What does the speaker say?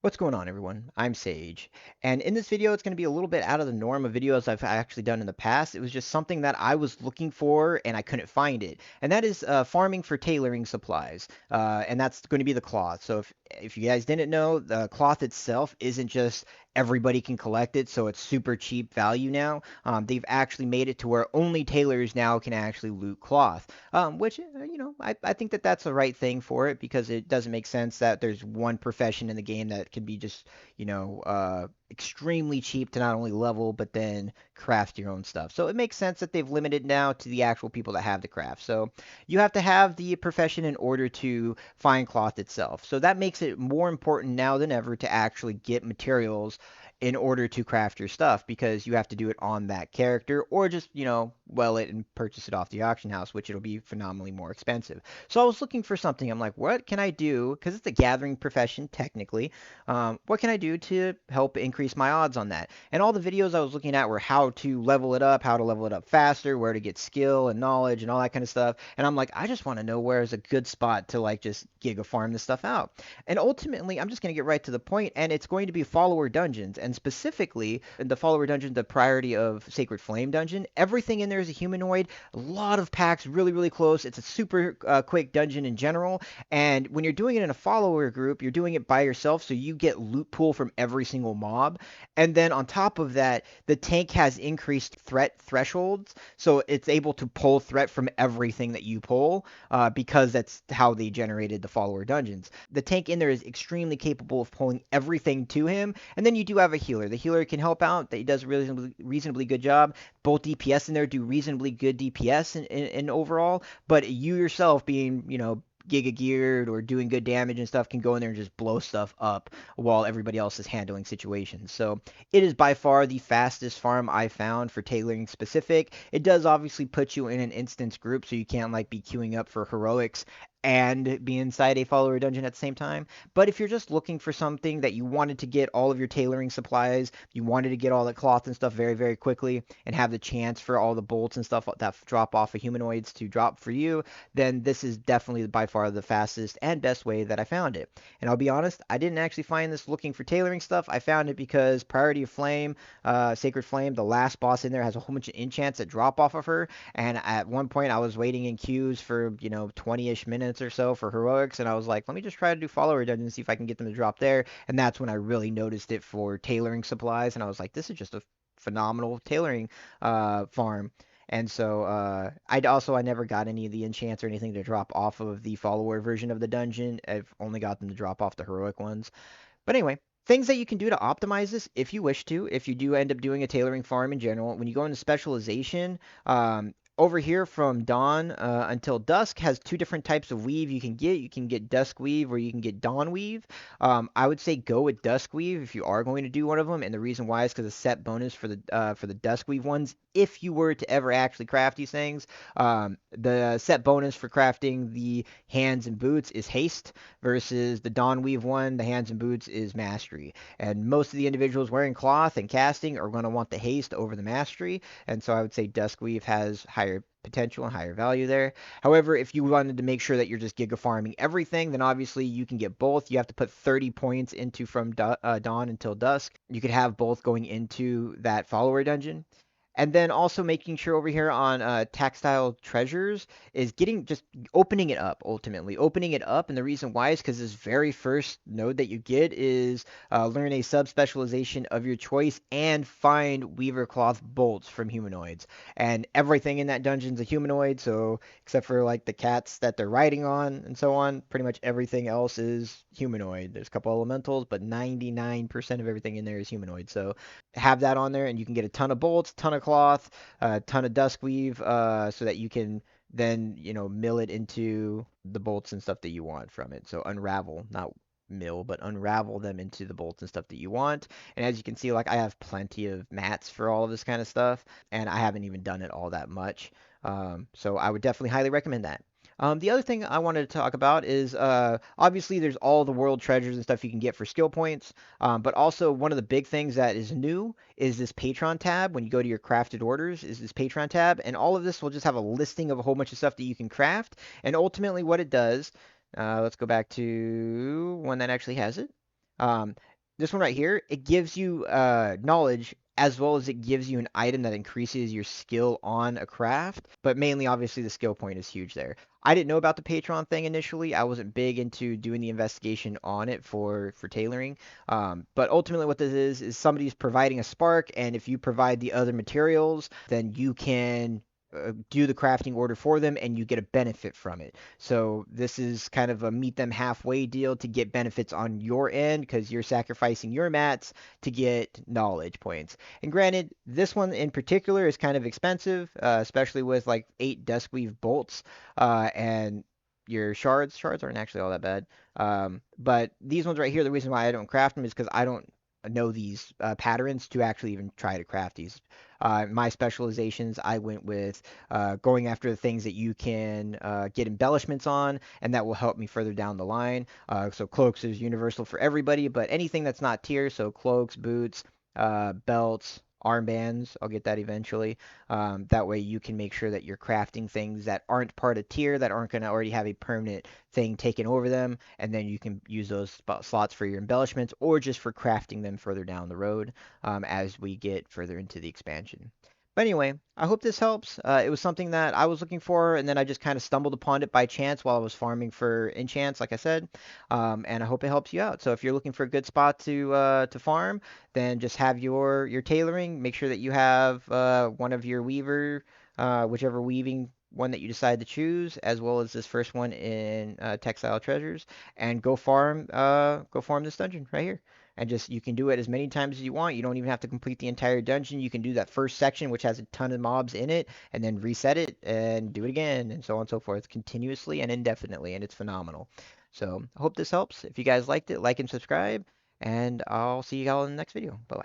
What's going on, everyone? I'm Sage, and in this video, it's going to be a little bit out of the norm of videos I've actually done in the past. It was just something that I was looking for and I couldn't find it, and that is farming for tailoring supplies, and that's going to be the cloth. So if you guys didn't know, the cloth itself isn't just everybody can collect it, so it's super cheap value now. They've actually made it to where only tailors now can actually loot cloth, which I think that that's the right thing for it because it doesn't make sense that there's one profession in the game that can be just extremely cheap to not only level but then craft your own stuff. So it makes sense that they've limited now to the actual people that have the craft. So you have to have the profession in order to find cloth itself. So that makes it more important now than ever to actually get materials in order to craft your stuff because you have to do it on that character or just, well it and purchase it off the auction house, which it'll be phenomenally more expensive. So I was looking for something. I'm like, what can I do? Because it's a gathering profession, technically. What can I do to help increase my odds on that? And all the videos I was looking at were how to level it up, how to level it up faster, where to get skill and knowledge and all that kind of stuff. And I'm like, I just want to know where is a good spot to like just giga farm this stuff out. And ultimately, I'm just going to get right to the point, and it's going to be follower dungeons. And specifically, in the follower dungeon, the priority of Sacred Flame dungeon, everything in there is a humanoid. A lot of packs, really, really close. It's a super quick dungeon in general. And when you're doing it in a follower group, you're doing it by yourself, so you get loot pool from every single mob. And then on top of that, the tank has increased threat thresholds, so it's able to pull threat from everything that you pull because that's how they generated the follower dungeons. The tank in there is extremely capable of pulling everything to him, and then you do have a healer. The healer can help out. He does a reasonably good job. Both DPS in there do reasonably good DPS in overall, but you yourself being, giga geared or doing good damage and stuff can go in there and just blow stuff up while everybody else is handling situations. So it is by far the fastest farm I found for tailoring specific. It does obviously put you in an instance group, so you can't like be queuing up for heroics and be inside a follower dungeon at the same time. But if you're just looking for something that you wanted to get all of your tailoring supplies, you wanted to get all the cloth and stuff very, very quickly, and have the chance for all the bolts and stuff that drop off of humanoids to drop for you, then this is definitely by far the fastest and best way that I found it. And I'll be honest, I didn't actually find this looking for tailoring stuff. I found it because Priority of Flame, Sacred Flame, the last boss in there has a whole bunch of enchants that drop off of her. And at one point, I was waiting in queues for 20-ish minutes or so for heroics, and I was like, let me just try to do follower dungeons and see if I can get them to drop there. And that's when I really noticed it for tailoring supplies, and I was like, this is just a phenomenal tailoring farm. And so I never got any of the enchants or anything to drop off of the follower version of the dungeon. I've only got them to drop off the heroic ones. But anyway, things that you can do to optimize this if you wish to, if you do end up doing a tailoring farm in general, when you go into specialization, over here from dawn until dusk has two different types of weave you can get. You can get dusk weave or you can get dawn weave. I would say go with dusk weave if you are going to do one of them, and the reason why is because a set bonus for the dusk weave ones. If you were to ever actually craft these things, the set bonus for crafting the hands and boots is haste versus the dawn weave one. The hands and boots is mastery, and most of the individuals wearing cloth and casting are going to want the haste over the mastery. And so I would say Duskweave has higher potential and higher value there. However, if you wanted to make sure that you're just giga farming everything, then obviously you can get both. You have to put 30 points into from dawn until dusk. You could have both going into that follower dungeon. And then also making sure over here on Tactile Treasures is getting just opening it up ultimately. Opening it up, and the reason why is because this very first node that you get is learn a subspecialization of your choice and find Weaver Cloth bolts from humanoids. And everything in that dungeon's a humanoid, so except for like the cats that they're riding on and so on, pretty much everything else is humanoid. There's a couple elementals, but 99% of everything in there is humanoid. So have that on there, and you can get a ton of bolts, ton of cloth, a ton of duskweave, so that you can then mill it into the bolts and stuff that you want from it. So unravel, not mill, but unravel them into the bolts and stuff that you want. And as you can see, like I have plenty of mats for all of this kind of stuff, and I haven't even done it all that much. So I would definitely highly recommend that. The other thing I wanted to talk about is obviously there's all the world treasures and stuff you can get for skill points, but also one of the big things that is new is this Patron tab. When you go to your crafted orders, is this Patron tab, and all of this will just have a listing of a whole bunch of stuff that you can craft. And ultimately, what it does, let's go back to one that actually has it. Um, This one right here, it gives you knowledge as well as it gives you an item that increases your skill on a craft. But mainly, obviously, the skill point is huge there. I didn't know about the Patreon thing initially. I wasn't big into doing the investigation on it for tailoring. But ultimately, what this is somebody's providing a spark, and if you provide the other materials, then you can do the crafting order for them, and you get a benefit from it. So this is kind of a meet them halfway deal to get benefits on your end because you're sacrificing your mats to get knowledge points. And granted, this one in particular is kind of expensive, especially with like 8 duskweave bolts and your shards. Shards aren't actually all that bad. But these ones right here, the reason why I don't craft them is because I don't know these patterns to actually even try to craft these. My specializations, I went with going after the things that you can get embellishments on, and that will help me further down the line. So cloaks is universal for everybody, but anything that's not tier, so cloaks, boots, belts, armbands, I'll get that eventually. That way you can make sure that you're crafting things that aren't part of tier, that aren't going to already have a permanent thing taken over them, and then you can use those slots for your embellishments or just for crafting them further down the road as we get further into the expansion. But anyway, I hope this helps. It was something that I was looking for, and then I just kind of stumbled upon it by chance while I was farming for enchants, like I said. And I hope it helps you out. So if you're looking for a good spot to farm, then just have your tailoring. Make sure that you have one of your weaver, whichever weaving one that you decide to choose, as well as this first one in textile treasures, and go farm this dungeon right here. And just you can do it as many times as you want. You don't even have to complete the entire dungeon. You can do that first section, which has a ton of mobs in it, and then reset it and do it again, and so on and so forth, continuously and indefinitely, and it's phenomenal. So I hope this helps. If you guys liked it, like and subscribe, and I'll see you all in the next video. Bye bye.